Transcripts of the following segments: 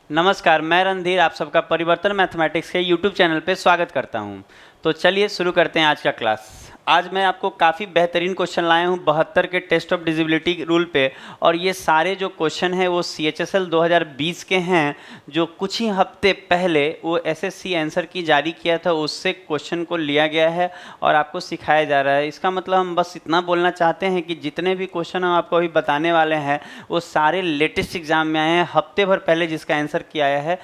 नमस्कार, मैं रणधीर आप सबका परिवर्तन मैथमेटिक्स के यूट्यूब चैनल पे स्वागत करता हूं। तो चलिए शुरू करते हैं आज का क्लास। आज मैं आपको काफ़ी बेहतरीन क्वेश्चन लाया हूं 72 के टेस्ट ऑफ डिजिबिलिटी रूल पे, और ये सारे जो क्वेश्चन हैं वो CHSL 2020 के हैं, जो कुछ ही हफ्ते पहले वो SSC आंसर की जारी किया था, उससे क्वेश्चन को लिया गया है और आपको सिखाया जा रहा है। इसका मतलब हम बस इतना बोलना चाहते हैं कि जितने भी क्वेश्चन हम आपको अभी बताने वाले हैं वो सारे लेटेस्ट एग्जाम में आए हैं, हफ्ते भर पहले जिसका आंसर किया आया है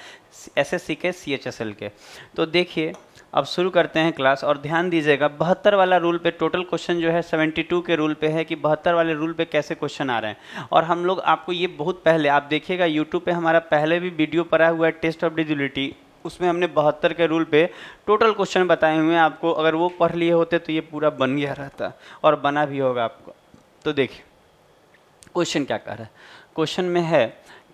SSC के CHSL के। तो देखिए अब शुरू करते हैं क्लास, और ध्यान दीजिएगा 72 वाला रूल पे टोटल क्वेश्चन जो है 72 के रूल पे है कि 72 वाले रूल पे कैसे क्वेश्चन आ रहे हैं। और हम लोग आपको ये बहुत पहले आप देखिएगा यूट्यूब पे हमारा पहले भी वीडियो पड़ा हुआ है टेस्ट ऑफ डिजिबिलिटी, उसमें हमने 72 के रूल पे टोटल क्वेश्चन बताए हुए हैं आपको। अगर वो पढ़ लिए होते तो ये पूरा बन गया रहता और बना भी होगा आपको। तो देखिए क्वेश्चन क्या कह रहा है। क्वेश्चन में है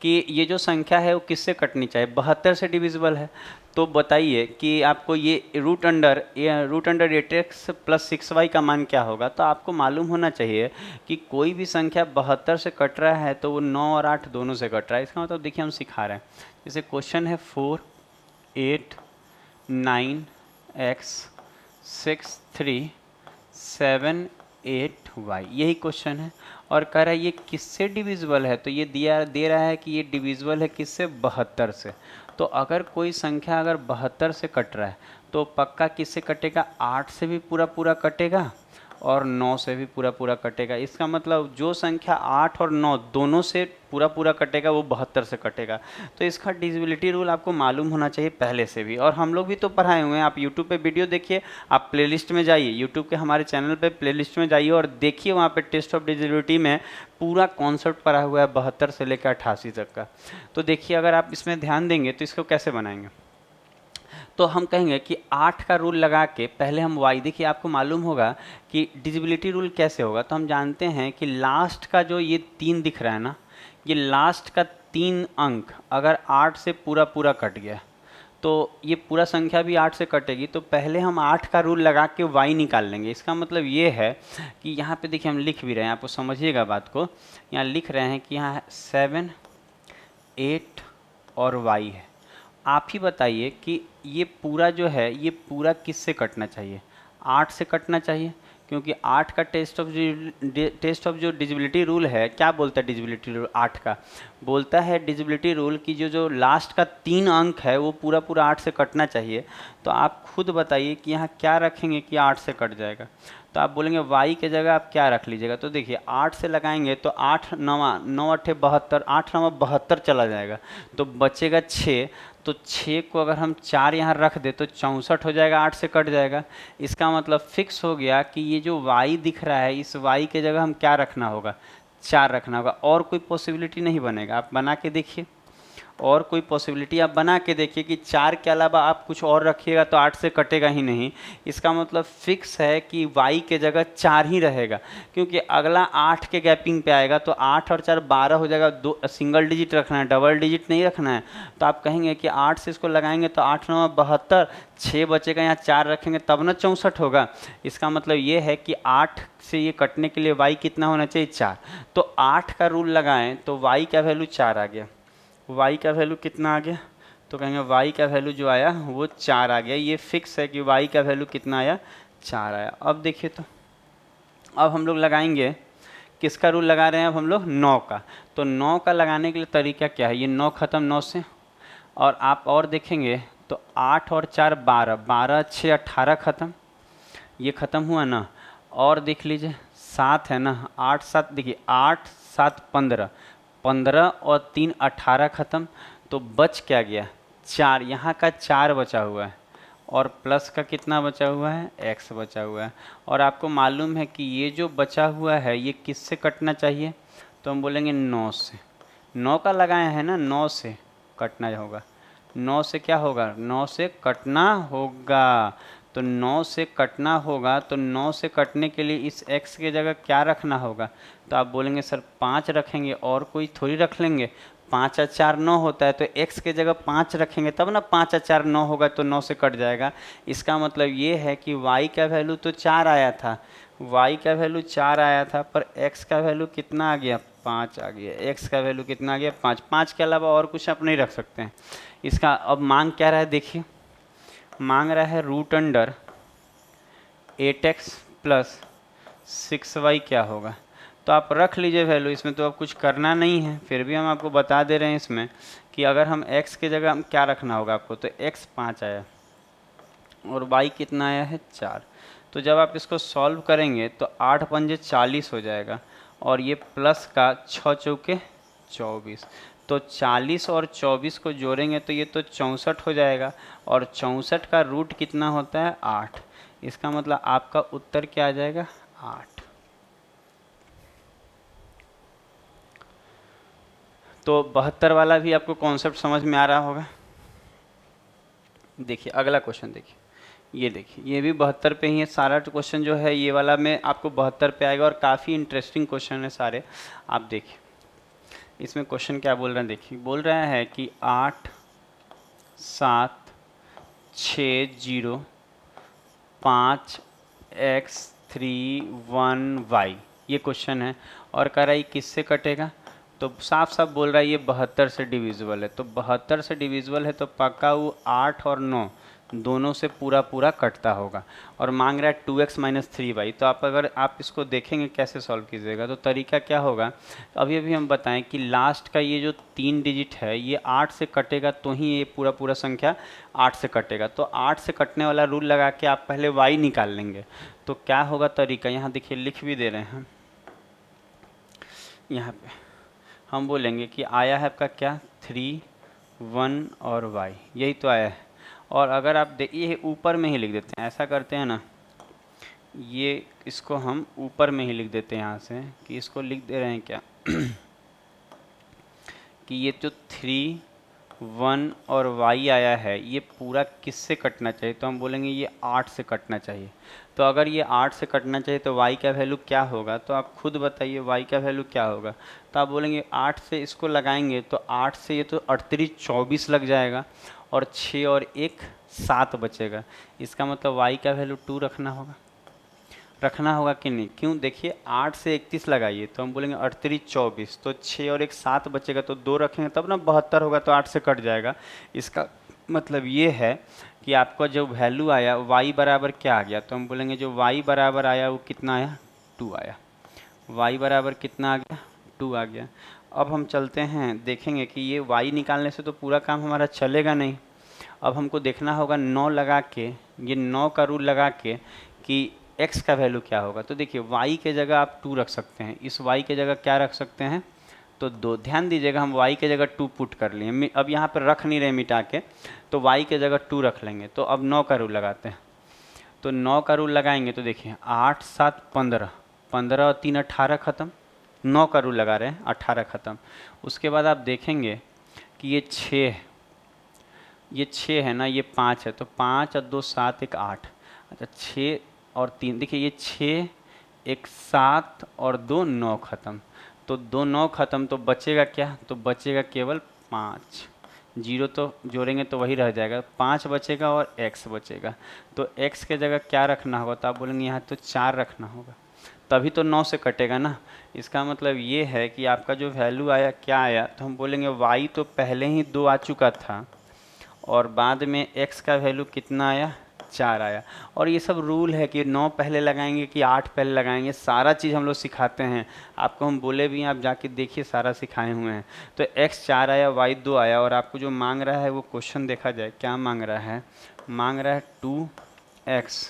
कि ये जो संख्या है वो किससे कटनी चाहिए, 72 से डिविजिबल है। तो बताइए कि आपको ये root under 8x plus 6y का मान क्या होगा। तो आपको मालूम होना चाहिए कि कोई भी संख्या 72 से कट रहा है तो वो 9 और 8 दोनों से कट रहा है। इसका मतलब देखिए हम सिखा रहे हैं, जैसे क्वेश्चन है 4 8 9x 6 3 7 8y, यही क्वेश्चन है। और कह रहा है ये किससे डिविजिबल है, तो ये दे रहा है कि ये डिविजिबल है किससे, 72 से। तो अगर कोई संख्या अगर 72 से कट रहा है तो पक्का किससे कटेगा, 8 से भी पूरा पूरा कटेगा और 9 से भी पूरा पूरा कटेगा। इसका मतलब जो संख्या 8 और 9 दोनों से पूरा पूरा कटेगा वो 72 से कटेगा। तो इसका डिविजिबिलिटी रूल आपको मालूम होना चाहिए पहले से भी, और हम लोग भी तो पढ़ाए हुए हैं। आप यूट्यूब पे वीडियो देखिए, आप प्लेलिस्ट में जाइए, यूट्यूब के हमारे चैनल पे प्लेलिस्ट में जाइए और देखिए वहाँ पे टेस्ट ऑफ डिजिबिलिटी में पूरा कॉन्सेप्ट पढ़ा हुआ है 72 से लेकर 88 तक का। तो देखिए अगर आप इसमें ध्यान देंगे तो इसको कैसे बनाएंगे। तो हम कहेंगे कि 8 का रूल लगा के पहले हम y, देखिए आपको मालूम होगा कि डिजिबिलिटी रूल कैसे होगा। तो हम जानते हैं कि लास्ट का जो ये 3 दिख रहा है ना, ये लास्ट का 3 अंक अगर 8 से पूरा पूरा कट गया तो ये पूरा संख्या भी 8 से कटेगी। तो पहले हम 8 का रूल लगा के y निकाल लेंगे। इसका मतलब ये है कि यहाँ पे देखिए हम लिख भी रहे हैं, आपको समझिएगा बात को। यहाँ लिख रहे हैं कि यहाँ 7 8 और y है। आप ही बताइए कि ये पूरा जो है ये पूरा किससे कटना चाहिए, 8 से कटना चाहिए, क्योंकि 8 का टेस्ट ऑफ जो डिजिबिलिटी रूल है क्या बोलता है। डिजिबिलिटी रूल 8 का बोलता है, डिजिबिलिटी रूल की जो लास्ट का 3 अंक है वो पूरा पूरा 8 से कटना चाहिए। तो आप खुद बताइए कि यहाँ क्या रखेंगे कि 8 से कट जाएगा। तो आप बोलेंगे y के जगह आप क्या रख लीजिएगा। तो देखिए 8 से लगाएंगे तो 8 9 9 8 72, 8 9 72 चला जाएगा, तो बचेगा 6। तो 6 को अगर हम 4 यहाँ रख दे तो 64 हो जाएगा, 8 से कट जाएगा। इसका मतलब फिक्स हो गया कि ये जो y दिख रहा है इस y के जगह हम क्या रखना होगा, 4 रखना होगा। और कोई पॉसिबिलिटी नहीं बनेगा। आप बना के देखिए, और कोई पॉसिबिलिटी आप बना के देखिए कि 4 के अलावा आप कुछ और रखिएगा तो 8 से कटेगा ही नहीं। इसका मतलब फिक्स है कि y के जगह 4 ही रहेगा, क्योंकि अगला 8 के गैपिंग पे आएगा। तो 8 और 4 12 हो जाएगा। दो सिंगल डिजिट रखना है, डबल डिजिट नहीं रखना है। तो आप कहेंगे कि 8 से इसको लगाएंगे तो 8 9 72, 6 बचेगा, यहाँ 4 रखेंगे तब ना 64 होगा। इसका मतलब ये है कि 8 से ये कटने के लिए y कितना होना चाहिए, 4। तो 8 का रूल लगाएं तो y का वैल्यू 4 आ गया। y का वैल्यू कितना आ गया, तो कहेंगे y का वैल्यू जो आया वो 4 आ गया। ये फिक्स है कि y का वैल्यू कितना आया, 4 आया। अब देखिए तो अब हम लोग लगाएंगे, किसका रूल लगा रहे हैं अब हम लोग, 9 का। तो 9 का लगाने के लिए तरीका क्या है, ये 9 ख़त्म 9 से, और आप और देखेंगे तो 8 और 4 12, 12 6 18 ख़त्म, ये ख़त्म हुआ ना। और देख लीजिए 7 है ना, 8 7 देखिए 8 7 15, 15 और 3 18 ख़त्म। तो बच क्या गया, 4। यहाँ का 4 बचा हुआ है और प्लस का कितना बचा हुआ है, x बचा हुआ है। और आपको मालूम है कि ये जो बचा हुआ है ये किससे कटना चाहिए, तो हम बोलेंगे 9 से। 9 का लगाए हैं ना, 9 से कटना होगा। 9 से क्या होगा, 9 से कटना होगा। तो 9 से कटना होगा, तो 9 से कटने के लिए इस x के जगह क्या रखना होगा। तो आप बोलेंगे सर 5 रखेंगे, और कोई थोड़ी रख लेंगे। 5 और 4 9 होता है, तो x के जगह 5 रखेंगे तब ना 5 और 4 9 होगा, तो 9 से कट जाएगा। इसका मतलब ये है कि y का वैल्यू तो 4 आया था, y का वैल्यू 4 आया था, पर x का वैल्यू कितना आ गया, 5 आ गया, x का वैल्यू कितना आ गया 5। 5 के अलावा और कुछ आप नहीं रख सकते हैं। इसका अब मांग क्या रहा है, देखिए मांग रहा है root under 8x plus 6y क्या होगा। तो आप रख लीजिए वैल्यू, इसमें तो अब कुछ करना नहीं है, फिर भी हम आपको बता दे रहे हैं इसमें कि अगर हम x के जगह हम क्या रखना होगा आपको, तो x 5 आया और y कितना आया है 4। तो जब आप इसको सॉल्व करेंगे तो 8 पंजे 40 हो जाएगा और ये प्लस का 6 चौके 24। तो 40 और 24 को जोड़ेंगे तो ये तो 64 हो जाएगा और 64 का रूट कितना होता है 8। इसका मतलब आपका उत्तर क्या आ जाएगा 8। तो 72 वाला भी आपको कॉन्सेप्ट समझ में आ रहा होगा। देखिए अगला क्वेश्चन देखिए, ये देखिए ये भी 72 पे ही है। सारा क्वेश्चन जो है ये वाला में आपको 72 पे आएगा और काफ़ी इंटरेस्टिंग क्वेश्चन है सारे। आप देखिए इसमें क्वेश्चन क्या बोल रहे हैं, देखिए बोल रहा है कि 8 7 6 0 5 x 3 1 y, ये क्वेश्चन है और कह रहा है ये किससे कटेगा। तो साफ साफ बोल रहा है ये 72 से डिविजिबल है। तो 72 से डिविजिबल है तो पक्का वो 8 और 9 दोनों से पूरा पूरा कटता होगा। और मांग रहा है 2x माइनस 3y। तो आप अगर आप इसको देखेंगे कैसे सॉल्व कीजिएगा, तो तरीका क्या होगा, अभी अभी हम बताएं कि लास्ट का ये जो 3 डिजिट है ये 8 से कटेगा तो ही ये पूरा पूरा संख्या 8 से कटेगा। तो 8 से कटने वाला रूल लगा के आप पहले y निकाल लेंगे। तो क्या होगा तरीका, यहाँ देखिए लिख भी दे रहे हैं। यहाँ पे हम बोलेंगे कि आया है आपका क्या 3 1 और y, यही तो आया है। और अगर आप देखिए ऊपर में ही लिख देते हैं, ऐसा करते हैं ना, ये इसको हम ऊपर में ही लिख देते हैं यहाँ से, कि इसको लिख दे रहे हैं क्या कि ये जो 3 1 और y आया है ये पूरा किससे कटना चाहिए। तो हम बोलेंगे ये 8 से कटना चाहिए। तो अगर ये 8 से कटना चाहिए तो y का वैल्यू क्या होगा, तो आप खुद बताइए y का वैल्यू क्या होगा। तो आप बोलेंगे 8 से इसको लगाएंगे तो 8 से ये तो 38 24 लग जाएगा और 6 और 1 7 बचेगा। इसका मतलब y का वैल्यू 2 रखना होगा कि नहीं। क्यों, देखिए 8 से 31 लगाइए तो हम बोलेंगे 38 24, तो 6 और 1 7 बचेगा, तो 2 रखेंगे तब ना 72 होगा, तो 8 से कट जाएगा। इसका मतलब ये है कि आपका जो वैल्यू आया y बराबर क्या आ गया, तो हम बोलेंगे जो y बराबर आया वो कितना आया 2 आया। y बराबर कितना आ गया 2 आ गया। अब हम चलते हैं देखेंगे कि ये y निकालने से तो पूरा काम हमारा चलेगा नहीं। अब हमको देखना होगा 9 लगा के, ये 9 का रूल लगा के कि x का वैल्यू क्या होगा। तो देखिए y के जगह आप 2 रख सकते हैं, इस y के जगह क्या रख सकते हैं तो 2। ध्यान दीजिएगा हम y के जगह 2 पुट कर लिए, अब यहाँ पर रख नहीं रहे मिटा के, तो y के जगह 2 रख लेंगे। तो अब 9 का रूल लगाते हैं, तो 9 का रूल लगाएंगे तो देखिए 8 7 15, 15 और 3 18 ख़त्म। 9 का रूल लगा रहे हैं 18 ख़त्म। उसके बाद आप देखेंगे कि ये 6 है ना, ये 5 है, तो 5 और 2 7 1 8। अच्छा 6 और 3 देखिए ये 6 1 7 और 2 9 ख़त्म। तो 2 9 ख़त्म, तो बचेगा क्या, तो बचेगा केवल 5। 0 तो जोड़ेंगे तो वही रह जाएगा, 5 बचेगा और x बचेगा। तो x के जगह क्या रखना होगा, तो आप बोलेंगे यहाँ तो 4 रखना होगा, तभी तो 9 से कटेगा ना। इसका मतलब ये है कि आपका जो वैल्यू आया क्या आया, तो हम बोलेंगे y तो पहले ही 2 आ चुका था और बाद में x का वैल्यू कितना आया 4 आया। और ये सब रूल है कि 9 पहले लगाएंगे कि 8 पहले लगाएंगे, सारा चीज़ हम लोग सिखाते हैं आपको। हम बोले भी हैं, आप जाके देखिए सारा सिखाए हुए हैं। तो x 4 आया y 2 आया और आपको जो मांग रहा है वो क्वेश्चन देखा जाए क्या मांग रहा है, मांग रहा है 2x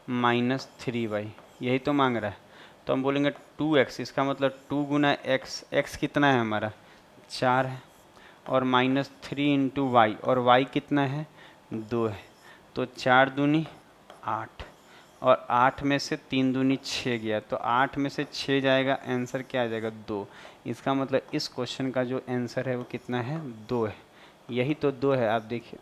माइनस 3y, यही तो मांग रहा है। तो हम बोलेंगे 2x, इसका मतलब 2 गुना x कितना है हमारा 4 है, और माइनस 3 इंटू वाई, और y कितना है 2 है। तो 4 दूनी 8 और 8 में से 3 दूनी 6 गया, तो 8 में से 6 जाएगा, आंसर क्या आ जाएगा 2। इसका मतलब इस क्वेश्चन का जो आंसर है वो कितना है 2 है, यही तो 2 है। आप देखिए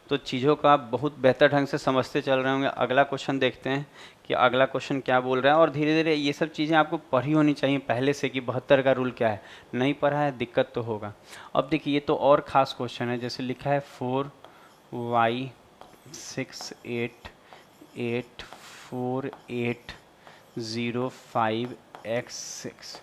तो चीज़ों को आप बहुत बेहतर ढंग से समझते चल रहे होंगे। अगला क्वेश्चन देखते हैं कि अगला क्वेश्चन क्या बोल रहा है। और धीरे धीरे ये सब चीज़ें आपको पढ़ी होनी चाहिए पहले से कि 72 का रूल क्या है। नहीं पढ़ा है दिक्कत तो होगा। अब देखिए ये तो और ख़ास क्वेश्चन है, जैसे लिखा है 4y 6 8 8 4805x6,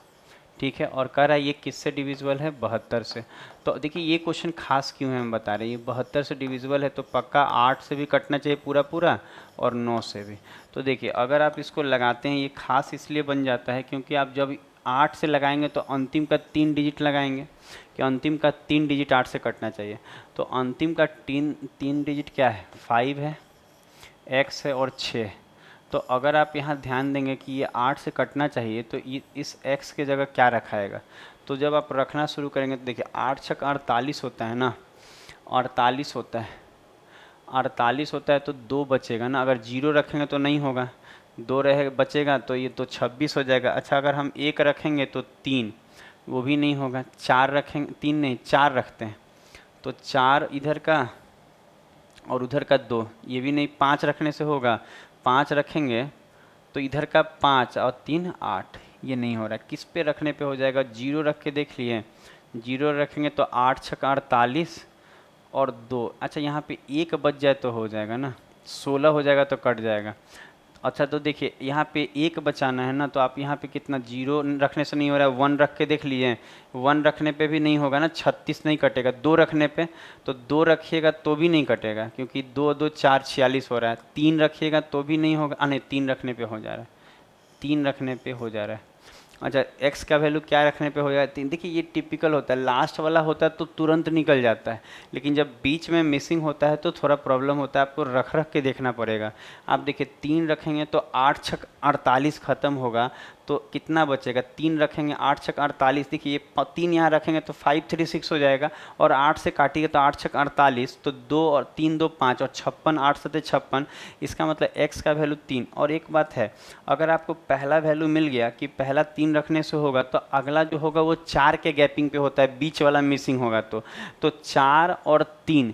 ठीक है। और कह रहा है ये किससे डिविजिबल है, 72 से। तो देखिए ये क्वेश्चन खास क्यों है हम बता रहे हैं, ये 72 से डिविजिबल है तो पक्का 8 से भी कटना चाहिए पूरा पूरा और 9 से भी। तो देखिए अगर आप इसको लगाते हैं, ये खास इसलिए बन जाता है क्योंकि आप जब 8 से लगाएंगे तो अंतिम का 3 डिजिट लगाएंगे कि अंतिम का 3 डिजिट 8 से कटना चाहिए। तो अंतिम का 3 डिजिट क्या है, 5 है, x है और 6 है। तो अगर आप यहाँ ध्यान देंगे कि ये 8 से कटना चाहिए तो ये इस x के जगह क्या रखाएगा। तो जब आप रखना शुरू करेंगे तो देखिए 8 छक 48 होता है ना, 48 होता है, 48 होता है तो 2 बचेगा ना। अगर 0 रखेंगे तो नहीं होगा, 2 रहे बचेगा तो ये तो 26 हो जाएगा। अच्छा अगर हम 1 रखेंगे तो 3, वो भी नहीं होगा। 4 रखेंगे, 3 नहीं 4 रखते हैं तो 4 इधर का और उधर का 2, ये भी नहीं। 5 रखने से होगा, 5 रखेंगे तो इधर का 5 और 3 8, ये नहीं हो रहा है। किस पे रखने पे हो जाएगा, 0 रख के देख लिए, 0 रखेंगे तो 8 छक 48 और 2। अच्छा यहाँ पे 1 बच जाए तो हो जाएगा ना, 16 हो जाएगा तो कट जाएगा। अच्छा तो देखिए यहाँ पे 1 बचाना है ना, तो आप यहाँ पे कितना, 0 रखने से नहीं हो रहा है, 1 रख के देख लिए, 1 रखने पे भी नहीं होगा ना, 36 नहीं कटेगा। 2 रखने पे तो 2 रखिएगा तो भी नहीं कटेगा क्योंकि 2 2 4 46 हो रहा है। 3 रखिएगा तो भी नहीं होगा, नहीं 3 रखने पे हो जा रहा है, 3 रखने पे हो जा रहा है। अच्छा x का वैल्यू क्या रखने पे हो जाता है, देखिए ये टिपिकल होता है, लास्ट वाला होता है तो तुरंत निकल जाता है, लेकिन जब बीच में मिसिंग होता है तो थोड़ा प्रॉब्लम होता है, आपको रख रख के देखना पड़ेगा। आप देखिए 3 रखेंगे तो 8 छक 48 ख़त्म होगा तो कितना बचेगा, 3 रखेंगे 8 छक 48, देखिए ये 3 यहाँ रखेंगे तो 536 हो जाएगा और 8 से काटिएगा तो 8 छक 48, तो 2 और 3 2 5 और 56, 8 सते 56, इसका मतलब x का वैल्यू 3। और एक बात है, अगर आपको पहला वैल्यू मिल गया कि पहला 3 रखने से होगा तो अगला जो होगा वो 4 के गैपिंग पे होता है, बीच वाला मिसिंग होगा तो 4 और 3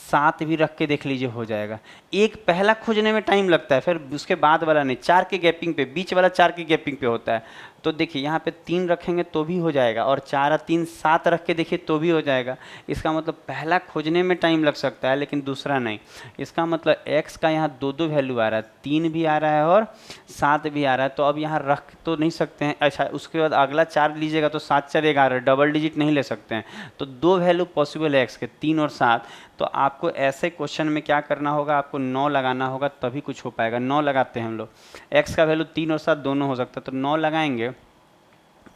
7 भी रख के देख लीजिए हो जाएगा। एक पहला खोजने में टाइम लगता है, फिर उसके बाद वाला नहीं, 4 के गैपिंग पे, बीच वाला 4 के गैपिंग पे होता है। तो देखिए यहाँ पे 3 रखेंगे तो भी हो जाएगा और 4 और 3 7 रख के देखिए तो भी हो जाएगा। इसका मतलब पहला खोजने में टाइम लग सकता है लेकिन दूसरा नहीं। इसका मतलब x का यहाँ 2 वैल्यू आ रहा है, 3 भी आ रहा है और 7 भी आ रहा है, तो अब यहाँ रख तो नहीं सकते हैं। अच्छा उसके बाद अगला 4 लीजिएगा तो 7 4 11, डबल डिजिट नहीं ले सकते हैं, तो 2 वैल्यू पॉसिबल है x के, 3 और 7। तो आपको ऐसे क्वेश्चन में क्या करना होगा, आपको 9 लगाना होगा तभी कुछ हो पाएगा। 9 लगाते हैं हम लोग, x का वैल्यू 3 और 7 दोनों हो सकता है, तो 9 लगाएंगे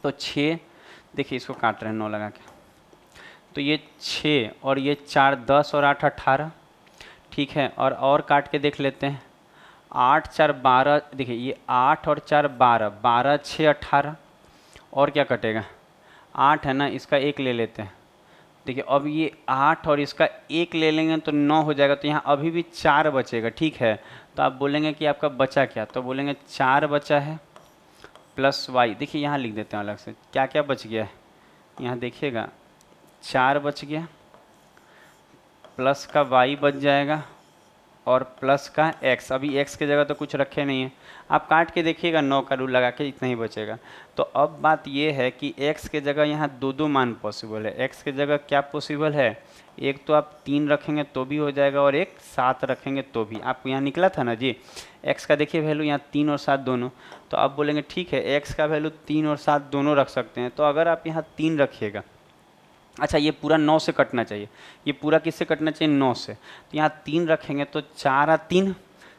तो 6, देखिए इसको काट रहे हैं 9 लगा के, तो ये 6 और ये 4 10 और 8 18, ठीक है। और काट के देख लेते हैं, 8 4 12, देखिए ये 8 और 4 12, 12 6 18, और क्या कटेगा, 8 है ना, इसका 1 ले लेते हैं। देखिए अब ये 8 और इसका 1 ले लेंगे तो 9 हो जाएगा, तो यहाँ अभी भी 4 बचेगा, ठीक है। तो आप बोलेंगे कि आपका बचा क्या, तो बोलेंगे 4 बचा है प्लस y। देखिए यहाँ लिख देते हैं अलग से क्या क्या बच गया है, यहाँ देखिएगा 4 बच गया, प्लस का y बच जाएगा और प्लस का x। अभी x की जगह तो कुछ रखे नहीं है, आप काट के देखिएगा 9 का रूल लगा के इतना ही बचेगा। तो अब बात ये है कि x के जगह यहाँ 2 मान पॉसिबल है। x के जगह क्या पॉसिबल है, एक तो आप 3 रखेंगे तो भी हो जाएगा और एक 7 रखेंगे तो भी। आपको यहाँ निकला था ना जी, x का देखिए वैल्यू यहाँ 3 और 7 दोनों, तो आप बोलेंगे ठीक है x का वैल्यू 3 और 7 दोनों रख सकते हैं। तो अगर आप यहाँ 3 रखिएगा, अच्छा ये पूरा 9 से कटना चाहिए, ये पूरा किससे कटना चाहिए, 9 से। तो यहाँ 3 रखेंगे तो 4 और 3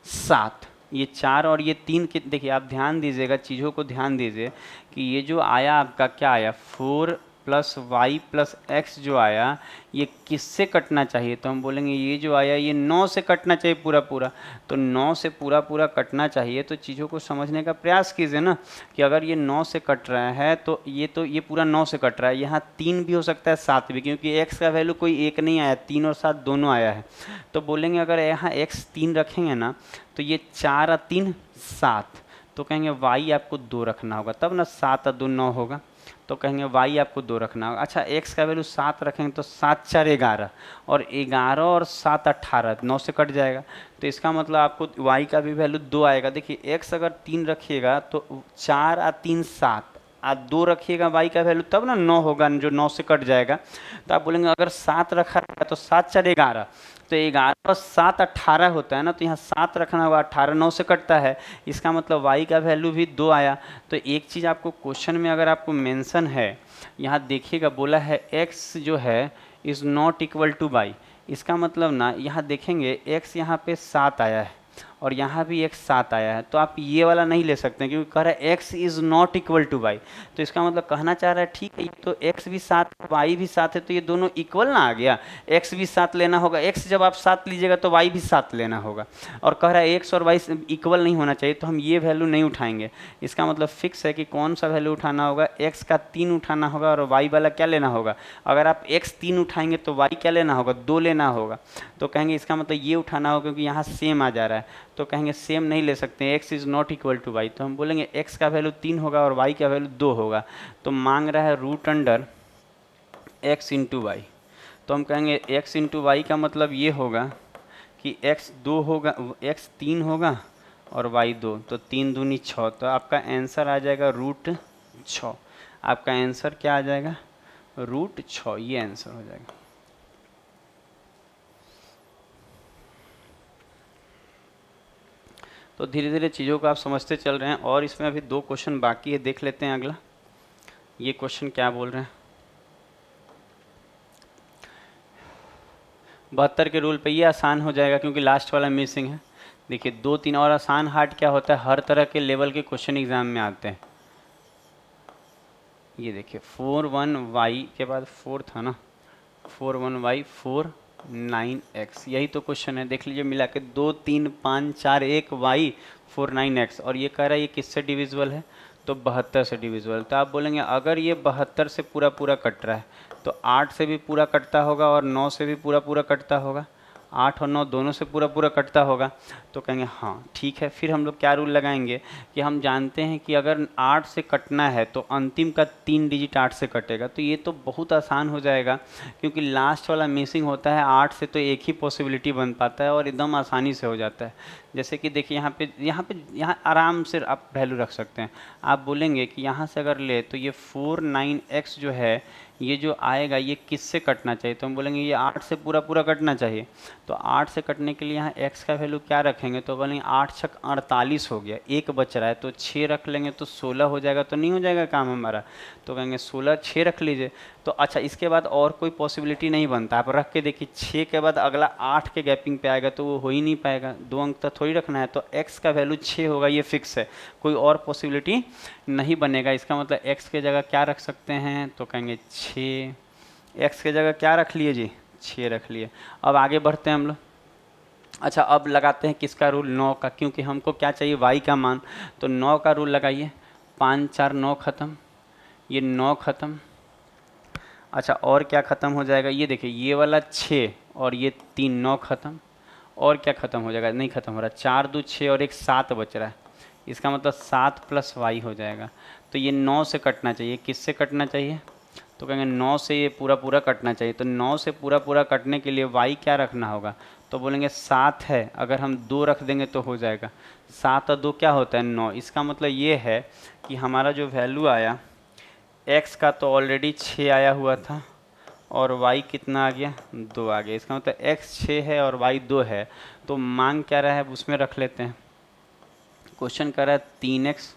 7, ये 4 और ये 3 के, देखिए आप ध्यान दीजिएगा, चीज़ों को ध्यान दीजिए कि ये जो आया आपका क्या आया, 4 प्लस वाई प्लस एक्स जो आया ये किससे कटना चाहिए, तो हम बोलेंगे ये जो आया ये 9 से कटना चाहिए पूरा पूरा। तो 9 से पूरा पूरा कटना चाहिए, तो चीज़ों को समझने का प्रयास कीजिए ना कि अगर ये 9 से कट रहा है तो ये पूरा 9 से कट रहा है। यहाँ 3 भी हो सकता है 7 भी, क्योंकि x का वैल्यू कोई एक नहीं आया, 3 और 7 दोनों आया है। तो बोलेंगे अगर यहाँ x 3 रखेंगे ना तो ये 4 और 3 7, तो कहेंगे y आपको 2 रखना होगा, तब ना 7 और 2 9 होगा, तो कहेंगे y आपको 2 रखना होगा। अच्छा x का वैल्यू 7 रखेंगे तो 7 4 11 और 11 और 7 18, 9 से कट जाएगा, तो इसका मतलब आपको y का भी वैल्यू 2 आएगा। देखिए x अगर 3 रखिएगा तो 4 और 3 7, आप 2 रखिएगा y का वैल्यू तब ना 9 होगा, जो 9 से कट जाएगा। तो आप बोलेंगे अगर 7 रखा है तो 7 4 11, तो 11 और 7 18 होता है ना, तो यहाँ 7 रखना होगा, 18 9 से कटता है, इसका मतलब y का वैल्यू भी 2 आया। तो एक चीज़ आपको क्वेश्चन में अगर आपको मेंशन है, यहाँ देखिएगा बोला है x जो है is not equal to y, इसका मतलब ना यहाँ देखेंगे x यहाँ पे 7 आया है और यहाँ भी एक 7 आया है, तो आप ये वाला नहीं ले सकते क्योंकि कह रहा है x is not equal to y। तो इसका मतलब कहना चाह रहा है ठीक है, तो x भी 7 y भी 7 है, तो ये दोनों इक्वल ना आ गया, x भी 7 लेना होगा, x जब आप 7 लीजिएगा तो y भी 7 लेना होगा। और कह रहा है x और y इक्वल नहीं होना चाहिए, तो हम ये वैल्यू नहीं उठाएंगे। इसका मतलब फिक्स है कि कौन सा वैल्यू उठाना होगा, x का 3 उठाना होगा और y वाला क्या लेना होगा। अगर आप x 3 उठाएंगे तो y क्या लेना होगा, 2 लेना होगा। तो कहेंगे इसका मतलब ये उठाना होगा क्योंकि यहाँ सेम आ जा रहा है, तो कहेंगे सेम नहीं ले सकते, x is not equal to Y. तो हम बोलेंगे x का वैल्यू 3 होगा और y का वैल्यू 2 होगा। तो मांग रहा है root under x into Y. तो हम कहेंगे x इंटू वाई का मतलब ये होगा कि x 2 होगा, x 3 होगा और y 2, तो 3 दूनी 6, तो आपका आंसर आ जाएगा रूट 6। आपका आंसर क्या आ जाएगा, रूट 6, ये आंसर हो जाएगा। तो धीरे धीरे चीज़ों को आप समझते चल रहे हैं और इसमें अभी 2 क्वेश्चन बाकी है, देख लेते हैं अगला। ये क्वेश्चन क्या बोल रहे हैं, 72 के रूल पे ये आसान हो जाएगा क्योंकि लास्ट वाला मिसिंग है। देखिए 2 3 और आसान हार्ड क्या होता है, हर तरह के लेवल के क्वेश्चन एग्जाम में आते हैं। ये देखिए 4 1 y के बाद 4 था ना, 4 1 y 4 9 x, यही तो क्वेश्चन है। देख लीजिए मिला के 2 3 5 4 1 y 4 9 x, और ये कह रहा है ये किससे डिविजिबल है, तो 72 से डिविजिबल। तो आप बोलेंगे अगर ये 72 से पूरा पूरा कट रहा है तो 8 से भी पूरा कटता होगा और 9 से भी पूरा पूरा कटता होगा, 8 और 9 दोनों से पूरा पूरा कटता होगा। तो कहेंगे हाँ ठीक है। फिर हम लोग क्या रूल लगाएंगे कि हम जानते हैं कि अगर 8 से कटना है तो अंतिम का 3 डिजिट 8 से कटेगा, तो ये तो बहुत आसान हो जाएगा क्योंकि लास्ट वाला मिसिंग होता है 8 से, तो एक ही पॉसिबिलिटी बन पाता है और एकदम आसानी से हो जाता है। जैसे कि देखिए यहाँ आराम से आप वैल्यू रख सकते हैं। आप बोलेंगे कि यहाँ से अगर ले तो ये 4 9 x जो है ये जो आएगा ये किससे कटना चाहिए, तो हम बोलेंगे ये 8 से पूरा पूरा कटना चाहिए। तो 8 से कटने के लिए यहाँ x का वैल्यू क्या रखेंगे, तो बोलेंगे 8 छक 48 हो गया, एक बच रहा है तो 6 रख लेंगे तो 16 हो जाएगा, तो नहीं हो जाएगा काम हमारा। तो कहेंगे 16 6 रख लीजिए। तो अच्छा इसके बाद और कोई पॉसिबिलिटी नहीं बनता, आप रख के देखिए 6 के बाद अगला 8 के गैपिंग पे आएगा तो वो हो ही नहीं पाएगा, 2 अंक तक थोड़ी रखना है। तो x का वैल्यू 6 होगा, ये फिक्स है, कोई और पॉसिबिलिटी नहीं बनेगा। इसका मतलब x के जगह क्या रख सकते हैं, तो कहेंगे 6, x के जगह क्या रख लिए जी, 6 रख लिए। अब आगे बढ़ते हैं हम लोग। अच्छा अब लगाते हैं किसका रूल, 9 का, क्योंकि हमको क्या चाहिए y का मान। तो 9 का रूल लगाइए, 5 4 9 ख़त्म, ये 9 ख़त्म। अच्छा और क्या ख़त्म हो जाएगा, ये देखिए ये वाला 6 और ये 3 9 ख़त्म। और क्या ख़त्म हो जाएगा, नहीं ख़त्म हो रहा, 4 2 6 और एक 7 बच रहा है, इसका मतलब 7 प्लस y हो जाएगा। तो ये 9 से कटना चाहिए, किससे कटना चाहिए, तो कहेंगे 9 से ये पूरा पूरा कटना चाहिए। तो 9 से पूरा पूरा कटने के लिए y क्या रखना होगा, तो बोलेंगे 7 है, अगर हम 2 रख देंगे तो हो जाएगा। 7 और 2 क्या होता है 9, इसका मतलब ये है कि हमारा जो वैल्यू आया x का तो ऑलरेडी 6 आया हुआ था और y कितना आ गया, 2 आ गया। इसका मतलब x 6 है और y 2 है। तो मांग क्या रहा है उसमें रख लेते हैं। क्वेश्चन कर रहा है 3x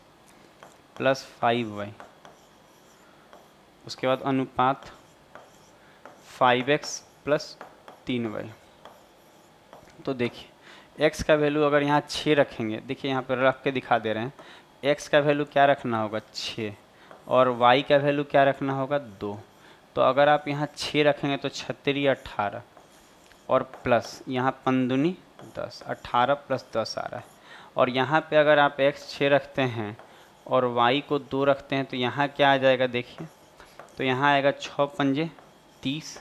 प्लस 5y, उसके बाद अनुपात 5x प्लस 3y। तो देखिए x का वैल्यू अगर यहाँ 6 रखेंगे, देखिए यहाँ पर रख के दिखा दे रहे हैं, x का वैल्यू क्या रखना होगा 6 और y का वैल्यू क्या रखना होगा 2। तो अगर आप यहाँ 6 रखेंगे तो 36 18 और प्लस यहाँ 5 दूनी 10, 18 प्लस 10 आ रहा है। और यहाँ पे अगर आप x 6 रखते हैं और y को 2 रखते हैं तो यहाँ क्या आ जाएगा देखिए, तो यहाँ आएगा 6 पंजे 30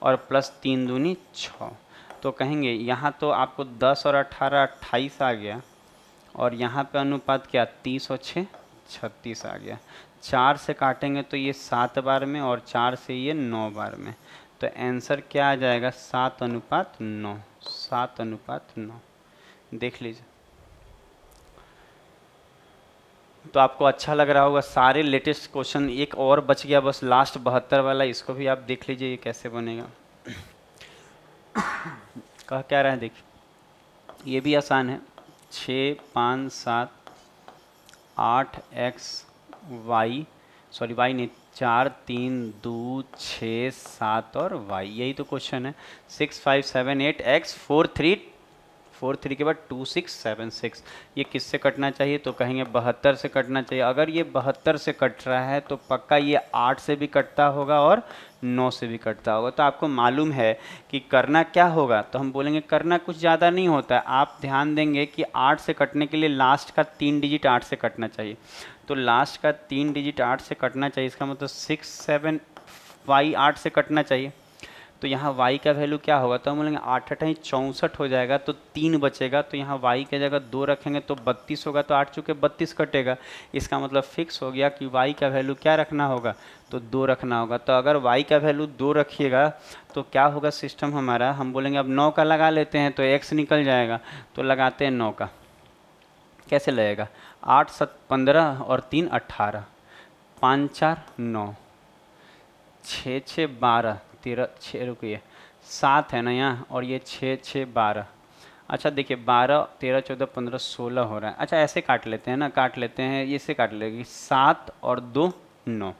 और प्लस 3 दूनी 6। तो कहेंगे यहाँ तो आपको 10 और 18 28 आ गया और यहाँ पे अनुपात क्या 30 और 6 36 आ गया। 4 से काटेंगे तो ये 7 बार में और 4 से ये 9 बार में। तो आंसर क्या आ जाएगा 7 अनुपात 9, 7 अनुपात 9। देख लीजिए तो आपको अच्छा लग रहा होगा, सारे लेटेस्ट क्वेश्चन। एक और बच गया बस लास्ट 72 वाला, इसको भी आप देख लीजिए ये कैसे बनेगा। कह क्या रहा है देखिए, ये भी आसान है। 6 5 7 8 एक्स वाई, सॉरी वाई नहीं, 4 3 2 6 7 और वाई, यही तो क्वेश्चन है। 6 5 7 8 एक्स 4 3 4 3 के बाद 2 6 7 6, ये किससे कटना चाहिए? तो कहेंगे 72 से कटना चाहिए। अगर ये 72 से कट रहा है तो पक्का ये 8 से भी कटता होगा और 9 से भी कटता होगा। तो आपको मालूम है कि करना क्या होगा, तो हम बोलेंगे करना कुछ ज़्यादा नहीं होता है। आप ध्यान देंगे कि 8 से कटने के लिए लास्ट का 3 डिजिट 8 से कटना चाहिए। तो लास्ट का 3 डिजिट 8 से कटना चाहिए, इसका मतलब 6 7 वाई 8 से कटना चाहिए। तो यहाँ y का वैल्यू क्या होगा? तो हम बोलेंगे 8 8 64 हो जाएगा, तो 3 बचेगा। तो यहाँ y के जगह 2 रखेंगे तो 32 होगा, तो 8 चुके 32 कटेगा। इसका मतलब फिक्स हो गया कि y का वैल्यू क्या रखना होगा? तो 2 रखना होगा। तो अगर y का वैल्यू 2 रखिएगा तो क्या होगा सिस्टम हमारा? हम बोलेंगे अब 9 का लगा लेते हैं, तो x निकल जाएगा। तो लगाते हैं 9 का, कैसे लगेगा? 8 7 15 और 3 18, 5 4 9, 6 6 12 13 6 रुकिए 7 है ना यहाँ, और ये 6 6 12। अच्छा देखिए 12 13 14 15 16 हो रहा है। अच्छा ऐसे काट लेते हैं ना, काट लेते हैं, ये से काट लेंगे 7 और 2 9,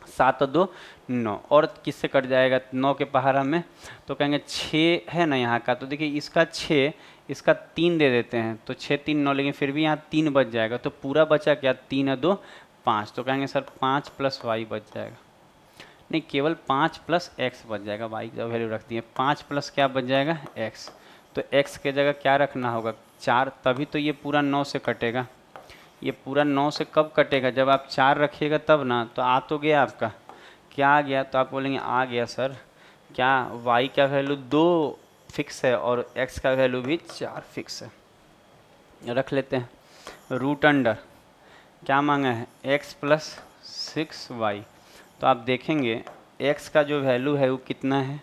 7 और 2 9, और किससे कट जाएगा 9 के पहाड़ा में? तो कहेंगे 6 है ना यहाँ का, तो देखिए इसका 6, इसका 3 दे देते हैं, तो 6 3 9, लेकिन फिर भी यहाँ 3 बच जाएगा। तो पूरा बचा क्या? 3 और 2 5। तो कहेंगे सर 5 प्लस वाई बच जाएगा। नहीं, केवल 5 प्लस एक्स बच जाएगा। वाई का वैल्यू रख दिए, 5 प्लस क्या बच जाएगा? एक्स। तो एक्स के जगह क्या रखना होगा? 4, तभी तो ये पूरा 9 से कटेगा। ये पूरा 9 से कब कटेगा? जब आप 4 रखिएगा तब ना। तो आ तो गया आपका, क्या आ गया? तो आप बोलेंगे आ गया सर क्या, वाई का वैल्यू 2 फिक्स है और एक्स का वैल्यू भी 4 फिक्स है। रख लेते हैं। रूट अंडर क्या मांगा है? X plus 6 Y. तो आप देखेंगे x का जो वैल्यू है वो कितना है?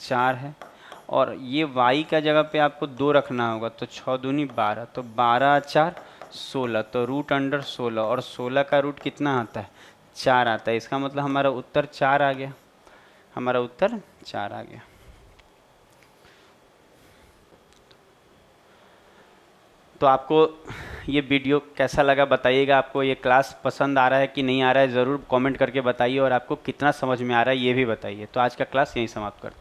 4 है, और ये y का जगह पे आपको 2 रखना होगा। तो 6 दूनी 12, तो 12 4 16, तो रूट अंडर 16, और 16 का रूट कितना आता है? 4 आता है। इसका मतलब हमारा उत्तर 4 आ गया, हमारा उत्तर 4 आ गया। तो आपको ये वीडियो कैसा लगा बताइएगा। आपको ये क्लास पसंद आ रहा है कि नहीं आ रहा है, ज़रूर कमेंट करके बताइए, और आपको कितना समझ में आ रहा है ये भी बताइए। तो आज का क्लास यहीं समाप्त करते हैं।